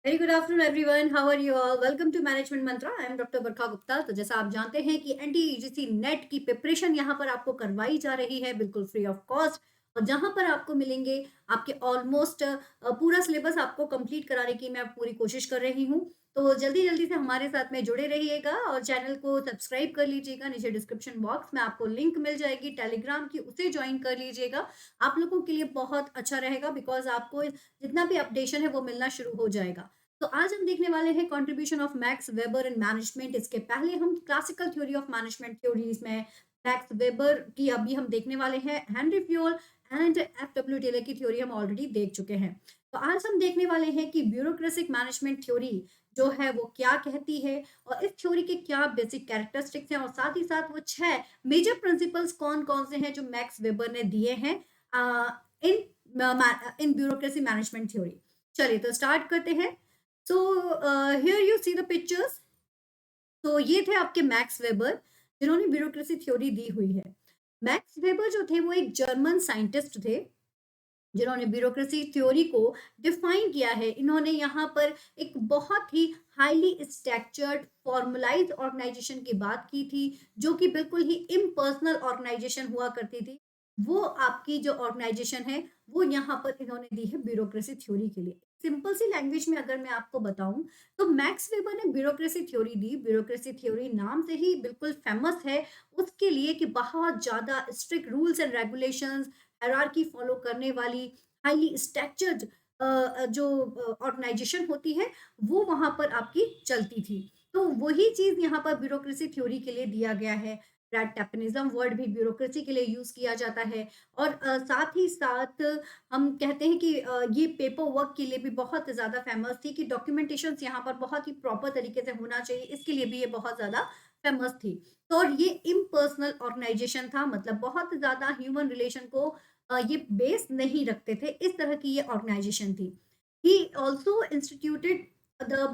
Very good afternoon everyone, how are you all? Welcome to Management Mantra. I am doctor Barkha Gupta. तो जैसा आप जानते हैं कि एनटीईजीसी नेट की प्रिपरेशन यहाँ पर आपको करवाई जा रही है बिल्कुल फ्री ऑफ कॉस्ट, और जहाँ पर आपको मिलेंगे आपके ऑलमोस्ट पूरा सिलेबस आपको कंप्लीट कराने की मैं पूरी कोशिश कर रही हूँ। तो जल्दी जल्दी से हमारे साथ में जुड़े रहिएगा और चैनल को सब्सक्राइब कर लीजिएगा। नीचे डिस्क्रिप्शन बॉक्स में आपको लिंक मिल जाएगी टेलीग्राम की, उसे ज्वाइन कर लीजिएगा। आप लोगों के लिए बहुत अच्छा रहेगा बिकॉज आपको जितना भी अपडेशन है वो मिलना शुरू हो जाएगा। तो आज हम देखने वाले हैं contribution of Max Weber in management. इसके पहले हम classical theory of management theories में मैक्स वेबर की अभी हम देखने वाले हैं। Henry Fayol and F W Taylor की थ्योरी हम ऑलरेडी देख चुके हैं। तो आज हम देखने वाले हैं कि ब्यूरोक्रेटिक मैनेजमेंट थ्योरी जो है वो क्या कहती है, और इस थ्योरी के क्या बेसिक कैरेक्टरिस्टिक्स हैं, और साथ ही साथ वो 6 मेजर प्रिंसिपल्स कौन कौन से हैं जो मैक्स वेबर ने दिए हैं इन इन ब्यूरोक्रेसी मैनेजमेंट थ्योरी। चलिए तो स्टार्ट करते हैं। So here you see the pictures. तो ये थे आपके मैक्स वेबर जिन्होंने ब्यूरोक्रेसी थ्योरी दी हुई है। मैक्स वेबर जो थे वो एक जर्मन साइंटिस्ट थे जिन्होंने ब्यूरोक्रेसी थ्योरी को डिफाइन किया है। इन्होंने यहाँ पर एक बहुत ही हाईली स्ट्रक्चर्ड फॉर्मलाइज्ड ऑर्गेनाइजेशन की बात की थी, जो कि बिल्कुल ही इम्पर्सनल ऑर्गेनाइजेशन हुआ करती थी। वो आपकी जो ऑर्गेनाइजेशन है वो यहाँ पर इन्होंने दी है ब्यूरोक्रेसी थ्योरी के लिए। सिंपल सी लैंग्वेज में अगर मैं आपको बताऊं तो मैक्स वेबर ने ब्यूरोक्रेसी थ्योरी दी। ब्यूरोक्रेसी थ्योरी नाम से ही बिल्कुल फेमस है उसके लिए कि बहुत ज्यादा strict rules and regulations, hierarchy follow करने वाली हाईली स्ट्रक्चर्ड जो ऑर्गेनाइजेशन होती है वो वहां पर आपकी चलती थी। तो वही चीज यहाँ पर ब्यूरोक्रेसी थ्योरी के लिए दिया गया है। रैट टैपनिज्म वर्ड भी ब्यूरोक्रेसी के लिए यूज किया जाता है। और साथ ही साथ हम कहते हैं कि ये पेपर वर्क के लिए भी बहुत ज्यादा फेमस थी कि डॉक्यूमेंटेशन यहाँ पर बहुत ही प्रॉपर तरीके से होना चाहिए, इसके लिए भी ये बहुत ज्यादा फेमस थी। तो और ये इम्पर्सनल ऑर्गेनाइजेशन था, मतलब बहुत ज्यादा ह्यूमन रिलेशन को ये बेस नहीं रखते थे, इस तरह की ये ऑर्गेनाइजेशन थी। He also instituted the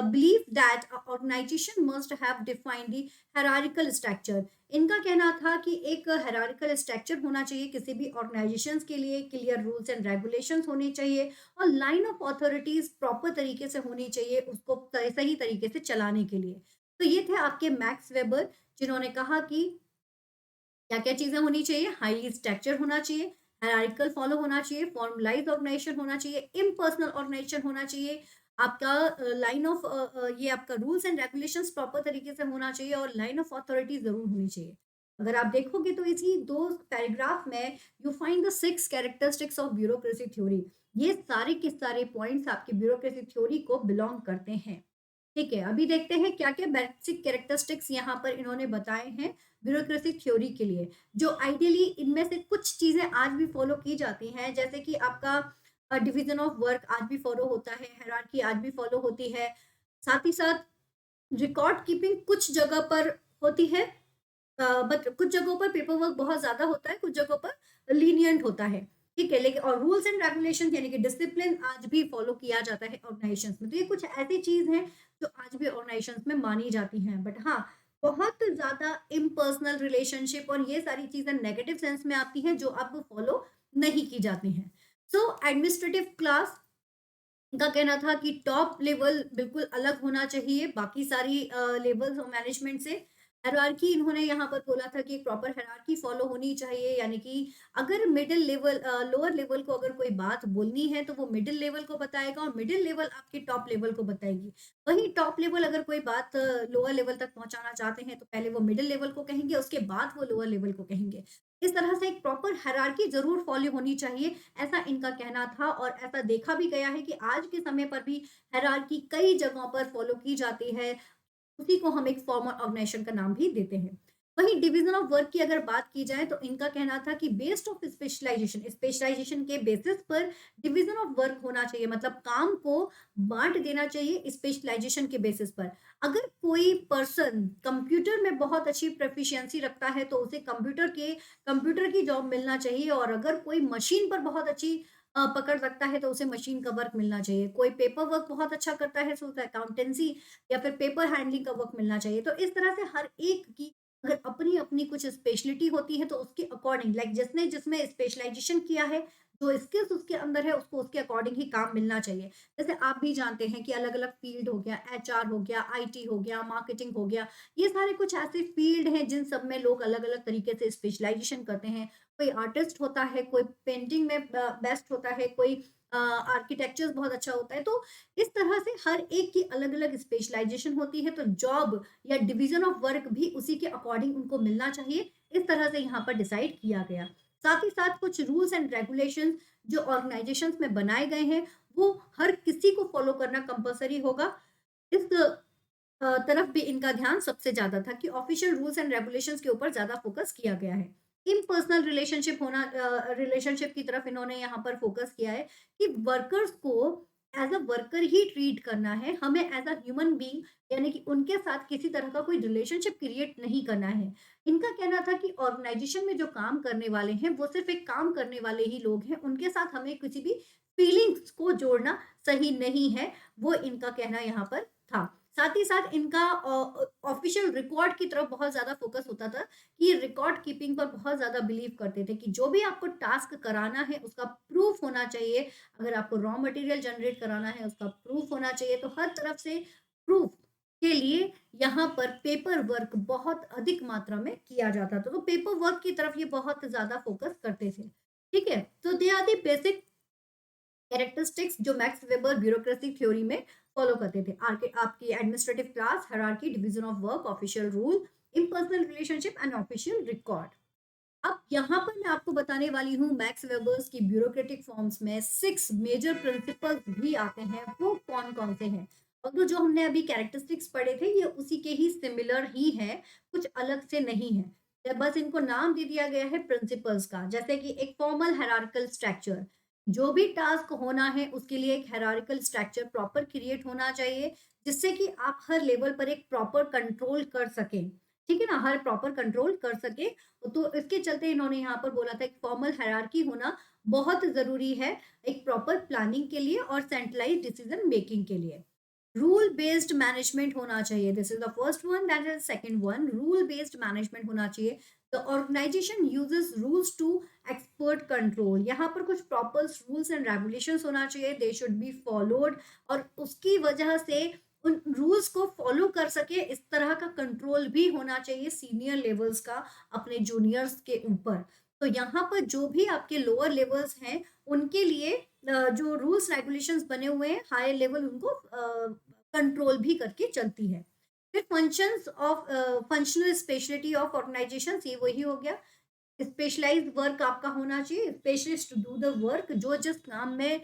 belief that a organization must have defined the hierarchical structure. इनका कहना था कि एक hierarchical structure होना चाहिए किसी भी organizations के लिए, क्लियर रूल्स एंड रेगुलेशंस होने चाहिए, और लाइन ऑफ अथॉरिटीज प्रॉपर तरीके से होनी चाहिए उसको सही तरीके से चलाने के लिए। तो ये थे आपके मैक्स वेबर जिन्होंने कहा कि क्या-क्या चीज़ें होनी चाहिए? हाईली स्ट्रक्चर होना चाहिए, हायरार्किकल फॉलो होना चाहिए, फॉर्मलाइज्ड ऑर्गेनाइजेशन होना चाहिए, इम्पर्सनल ऑर्गेनाइजेशन होना चाहिए। आपका लाइन ऑफ ये आपका रूल्स एंड रेगुलेशंस प्रॉपर तरीके से होना चाहिए, और लाइन ऑफ अथॉरिटी ज़रूर होनी चाहिए। अगर आप देखोगे तो इसी 2 पैराग्राफ में you find the 6 characteristics of bureaucracy theory. ये सारे के सारे पॉइंट्स आपकी ब्यूरोक्रेसी थ्योरी को बिलॉन्ग करते हैं। ठीक है, अभी देखते हैं क्या-क्या बेसिक कैरेक्टरिस्टिक्स यहाँ पर इन्होंने बताए हैं ब्यूरोक्रेसी थ्योरी के लिए, जो आइडियली इनमें से कुछ चीज़ें आज भी फॉलो की जाती हैं, जैसे कि आपका डिवीज़न ऑफ वर्क आज भी फॉलो होता है, हायरार्की आज भी फॉलो होती है। साथ ही साथ रिकॉर्ड कीपिंग कुछ जगह पर होती है, बट कुछ जगहों पर पेपर वर्क बहुत ज़्यादा होता है, कुछ जगहों पर लीनिएंट होता है, ठीक है? लेकिन और रूल्स एंड रेगुलेशंस यानी कि डिसिप्लिन आज भी फॉलो किया जाता है ऑर्गेनाइजेशंस में। तो ये कुछ ऐसी चीज़ हैं जो आज भी ऑर्गेनाइजेशंस में मानी जाती हैं। बट हाँ, बहुत ज़्यादा इम्पर्सनल रिलेशनशिप और ये सारी चीज़ें नेगेटिव सेंस में आती हैं जो अब फॉलो नहीं की जाती हैं। सो एडमिनिस्ट्रेटिव क्लास का कहना था कि टॉप लेवल बिल्कुल अलग होना चाहिए बाकी सारी लेवल्स और मैनेजमेंट से। हायरार्की इन्होंने यहाँ पर बोला था कि एक प्रॉपर हायरार्की फॉलो होनी चाहिए, यानी कि अगर मिडिल लेवल लोअर लेवल को अगर कोई बात बोलनी है तो वो मिडिल लेवल को बताएगा, और मिडिल लेवल आपके टॉप लेवल को बताएगी। वहीं टॉप लेवल अगर कोई बात लोअर लेवल तक पहुंचाना चाहते हैं तो पहले वो मिडिल लेवल को कहेंगे, उसके बाद वो लोअर लेवल को कहेंगे। इस तरह से एक प्रॉपर हायरार्की जरूर फॉलो होनी चाहिए, ऐसा इनका कहना था। और ऐसा देखा भी गया है कि आज के समय पर भी हायरार्की कई जगहों पर फॉलो की जाती है। उसी को हम एक फॉर्मल ऑर्गेनाइजेशन का नाम भी देते हैं। वहीं डिवीजन ऑफ वर्क की अगर बात की जाए तो इनका कहना था कि बेस्ड ऑफ स्पेशलाइजेशन, स्पेशलाइजेशन के बेसिस पर डिवीजन ऑफ वर्क होना चाहिए, मतलब काम को बांट देना चाहिए स्पेशलाइजेशन के बेसिस पर। अगर कोई पर्सन कंप्यूटर में बहुत अच्छी प्रोफिशिएंसी रखता है तो उसे कंप्यूटर की जॉब मिलना चाहिए, और अगर कोई मशीन पर बहुत अच्छी पकड़ रखता है तो उसे मशीन का वर्क मिलना चाहिए। कोई पेपर वर्क बहुत अच्छा करता है तो उसे अकाउंटेंसी या फिर पेपर हैंडलिंग का वर्क मिलना चाहिए। तो इस तरह से हर एक की अगर अपनी-अपनी कुछ स्पेशलिटी होती है तो उसके अकॉर्डिंग लाइक जिसने जिसमें स्पेशलाइजेशन किया है जो स्किल्स उसके अंदर है उसको उसके अकॉर्डिंग ही काम मिलना चाहिए। जैसे आप भी जानते हैं कि अलग-अलग फ़ील्ड हो गया, एचआर हो गया, आईटी हो गया, मार्केटिंग हो गया, ये सारे कुछ ऐसे फ़ील्ड हैं जिन सब में लोग अलग-अलग तरीके से स्पेशलाइज़ेशन करते हैं। कोई आर्टिस्ट होता है, कोई पेंटिंग में बेस्ट होता है, कोई आर्किटेक्चर बहुत अच्छा होता है। तो इस तरह से हर एक की अलग-अलग स्पेशलाइज़ेशन होती है, तो जॉब या डिवीज़न ऑफ वर्क भी उसी के अकॉर्डिंग उनको मिलना चाहिए। इस तरह से यहाँ पर डिसाइड किया गया। साथ ही साथ कुछ रूल्स एंड रेगुलेशंस जो ऑर्गेनाइजेशंस में बनाए गए हैं, वो हर किसी को फॉलो करना कंपल्सरी होगा। इस तरफ भी इनका ध्यान सबसे ज़्यादा था कि ऑफिशियल रूल्स एंड रेगुलेशंस के ऊपर ज़्यादा फोकस किया गया है। इम्पर्सनल रिलेशनशिप की तरफ इन्होंने यहाँ पर फोकस किया है कि वर्कर्स को as a worker he treat करना है, हमें एज़ अ ह्यूमन बीइंग यानी कि उनके साथ किसी तरह का कोई रिलेशनशिप क्रिएट नहीं करना है। इनका कहना था कि ऑर्गेनाइजेशन में जो काम करने वाले हैं, वो सिर्फ़ एक काम करने वाले ही लोग हैं, उनके साथ हमें किसी भी फीलिंग्स को जोड़ना सही नहीं है, वो इनका कहना यहाँ पर था। साथ ही साथ इनका ऑफिशियल रिकॉर्ड की तरफ बहुत ज़्यादा फ़ोकस होता था कि रिकॉर्ड कीपिंग पर बहुत ज़्यादा बिलीव करते थे कि जो भी आपको टास्क कराना है, उसका प्रूफ होना चाहिए। अगर आपको रॉ मटेरियल जनरेट कराना है, उसका प्रूफ होना चाहिए। तो हर तरफ से प्रूफ के लिए यहाँ पर पेपर वर्क बहुत अधिक मात्रा में किया जाता था। तो पेपर वर्क की तरफ ये बहुत ज़्यादा फ़ोकस करते थे। ठीक है? तो they are the basic characteristics जो मैक्स वेबर ब्यूरोक्रेसी थ्योरी में फॉलो करते थे। आर्के आपकी administrative class, hierarchy, division of work, official rule, impersonal relationship and official record. अब यहाँ पर मैं आपको बताने वाली हूँ मैक्स वेबर्स की ब्यूरोक्रेटिक फॉर्म्स में 6 मेजर प्रिंसिपल्स भी आते हैं, वो कौन-कौन से हैं? और तो जो हमने अभी कैरेक्टरिस्टिक्स पढ़े थे, ये उसी के ही सिमिलर ही हैं, कुछ अलग से नहीं हैं। बस इनको नाम दे दिया गया है प्रिंसिपल्स का, जैसे कि एक फॉर्मल हायरार्किकल स्ट्रक्चर, जो भी टास्क होना है उसके लिए एक हायरार्किकल स्ट्रक्चर प्रॉपर क्रिएट होना चाहिए, जिससे कि आप हर लेवल पर एक प्रॉपर कंट्रोल कर सकें। ठीक है ना? हर प्रॉपर कंट्रोल कर सकें। तो इसके चलते इन्होंने यहाँ पर बोला था एक फॉर्मल हायरार्की होना बहुत ज़रूरी है, एक प्रॉपर प्लानिंग के लिए और सेंट्रलाइज़्ड डिसीजन मेकिंग के लिए। रूल बेस्ड मैनेजमेंट होना चाहिए, this is the first one, that is second one, rule based management होना चाहिए। The organization uses rules to expert control, यहाँ पर कुछ प्रॉपर रूल्स एंड रेगुलेशंस होना चाहिए, दे शुड बी फॉलोड और उसकी वजह से उन रूल्स को फॉलो कर सके, इस तरह का कंट्रोल भी होना चाहिए सीनियर लेवल्स का अपने जूनियर्स के ऊपर। तो यहाँ पर जो भी आपके लोअर लेवल्स हैं, उनके लिए जो रूल्स रेगुलेशंस बने हुए हैं, हायर लेवल उनको कंट्रोल भी करके चलती है। फिर फंक्शनल स्पेशलिटी ऑफ ऑर्गेनाइजेशंस, ये वही हो गया। स्पेशलाइज्ड वर्क आपका होना चाहिए, specialist to do the work, जो जिस काम में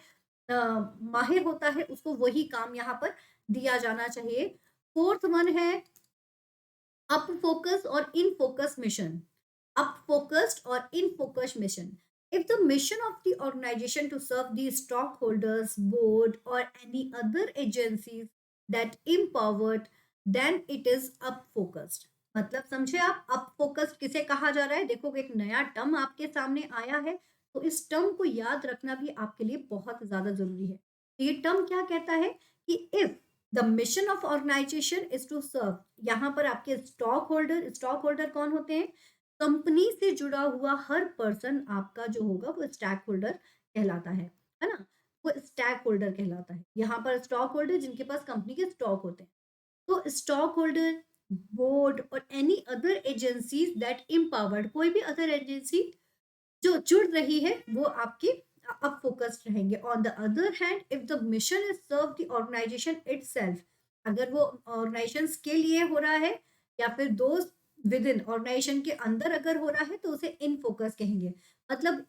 अ, माहिर होता है उसको वही काम यहाँ पर दिया जाना चाहिए। फोर्थ वन है अप फोकस और in focus mission. Up focused or in focused mission. If the mission of the organization to serve the stockholders, board, or any other agencies that empowered, then it is up focused. मतलब समझे आप up focused किसे कहा जा रहा है? देखो एक नया टर्म आपके सामने आया है, तो इस टर्म को याद रखना भी आपके लिए बहुत ज्यादा जरूरी है। तो ये टर्म क्या कहता है कि if the mission of organization is to serve, यहाँ पर आपके स्टॉक होल्डर कौन होते हैं? कंपनी से जुड़ा हुआ हर पर्सन आपका जो होगा वो स्टैक होल्डर कहलाता है ना? वो स्टैक होल्डर कहलाता है। यहाँ पर स्टॉक होल्डर जिनके पास कंपनी के स्टॉक होते हैं। तो स्टॉक होल्डर, बोर्ड और any other agencies that empowered, कोई भी अदर एजेंसी जो जुड़ रही है वो आपकी अब फोकस्ड रहेंगे। On the other hand, if the mission is serve the organization itself, अगर वो ऑर्गेनाइजेशन के लिए हो रहा है या फिर दोस्त विद इन ऑर्गेनाइजेशन के अंदर अगर हो रहा है तो उसे इन फोकस कहेंगे। मतलब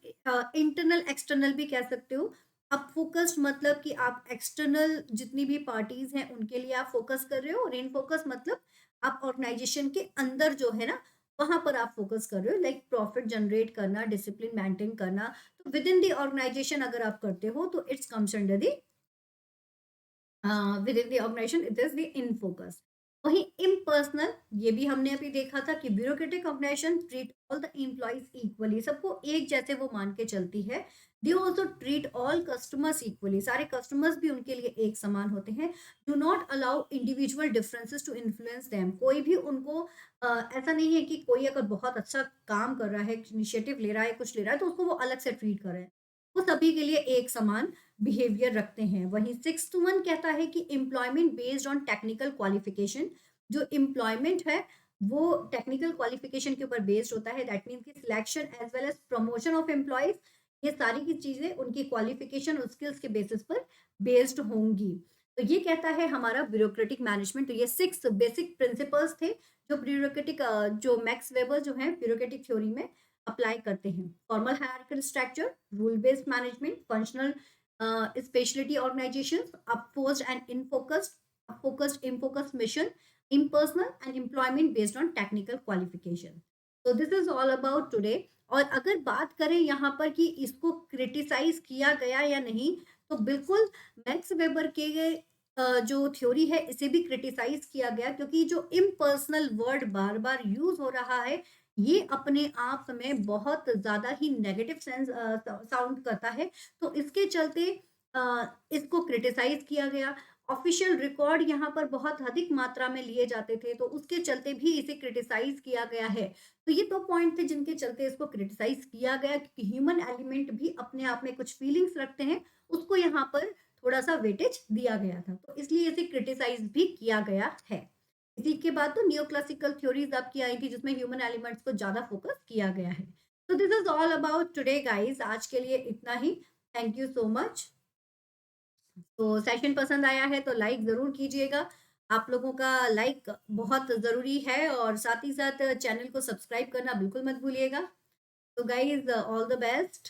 इंटरनल एक्सटर्नल भी कह सकते हो। अब फोकस्ड मतलब कि आप एक्सटर्नल जितनी भी पार्टीज हैं उनके लिए आप फोकस कर रहे हो, और इन फोकस मतलब आप ऑर्गेनाइजेशन के अंदर जो है ना वहां पर आप फोकस कर रहे हो, लाइक प्रॉफिट जनरेट करना, डिसिप्लिन मेंटेन करना। तो विद इन द ऑर्गेनाइजेशन अगर आप करते हो तो it's comes under the within the organization, it is the in focus. वहीं इम्पर्सनल, ये भी हमने अभी देखा था कि bureaucratic organization treat all the employees equally, सबको एक जैसे वो मान के चलती है। They also treat all customers equally, सारे कस्टमर्स भी उनके लिए एक समान होते हैं। Do not allow individual differences to influence them, कोई भी उनको ऐसा नहीं है कि कोई अगर बहुत अच्छा काम कर रहा है, इनिशिएटिव ले रहा है, कुछ ले रहा है तो उसको वो अलग से ट्रीट कर रहे हैं। वो सभी के लिए एक समान बिहेवियर रखते हैं। वहीं 6th वन कहता है कि employment based on technical qualification, जो एम्प्लॉयमेंट है वो टेक्निकल क्वालिफिकेशन के ऊपर बेस्ड होता है। दैट मीन्स कि selection as well as promotion of employees, ये सारी की चीजें उनकी क्वालिफिकेशन और स्किल्स के बेसिस पर बेस्ड होंगी। तो ये कहता है हमारा ब्यूरोक्रेटिक मैनेजमेंट। तो ये 6 बेसिक प्रिंसिपल्स थे जो ब्यूरोक्रेटिक जो मैक्स वेबर जो है ब्यूरोक्रेटिक थ्योरी में अप्लाई करते हैं। Formal hierarchical structure, rule based management, functional speciality organisations, upforced and infocused, focused infocused mission, impersonal and employment based on technical qualification. So this is all about today. और अगर बात करें यहाँ पर कि इसको क्रिटिसाइज किया गया या नहीं, तो बिल्कुल मैक्स वेबर के जो थ्योरी है इसे भी क्रिटिसाइज किया गया, क्योंकि जो इम्पर्सनल वर्ड बार बार यूज हो रहा है ये अपने आप में बहुत ज्यादा ही नेगेटिव सेंस साउंड करता है। तो इसके चलते इसको क्रिटिसाइज किया गया। ऑफिशियल रिकॉर्ड यहाँ पर बहुत अधिक मात्रा में लिए जाते थे, तो उसके चलते भी इसे क्रिटिसाइज किया गया है। तो ये 2 पॉइंट थे जिनके चलते इसको क्रिटिसाइज किया गया, क्योंकि ह्यूमन एलिमेंट भी अपने आप में कुछ फीलिंग्स रखते हैं, उसको यहाँ पर थोड़ा-सा वेटेज दिया गया था। तो इसलिए इसे क्रिटिसाइज भी किया गया है। इसी के बाद तो नियो क्लासिकल थ्योरीज़ आपकी आई थी जिसमें ह्यूमन एलिमेंट्स को ज़्यादा फोकस किया गया है। तो this is all about today guys, आज के लिए इतना ही। Thank you so much. तो सेशन पसंद आया है तो लाइक ज़रूर कीजिएगा। आप लोगों का लाइक बहुत ज़रूरी है, और साथ ही साथ चैनल को सब्सक्राइब करना बिल्कुल मत भूलिएगा। तो guys all the best.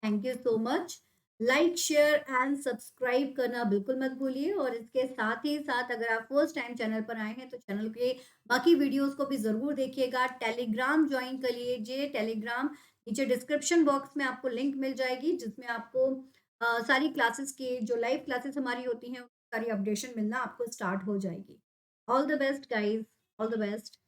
Thank you so much. Like, share and subscribe करना बिल्कुल मत भूलिए, और इसके साथ ही साथ अगर आप फर्स्ट टाइम चैनल पर आए हैं तो चैनल के बाकी वीडियोस को भी ज़रूर देखिएगा। टेलीग्राम ज्वाइन कर लीजिए। टेलीग्राम नीचे डिस्क्रिप्शन बॉक्स में आपको लिंक मिल जाएगी, जिसमें आपको सारी क्लासेस की जो लाइव क्लासेस हमारी होती हैं सारी अपडेशन मिलना आपको स्टार्ट हो जाएगी। All the best guys, all the best.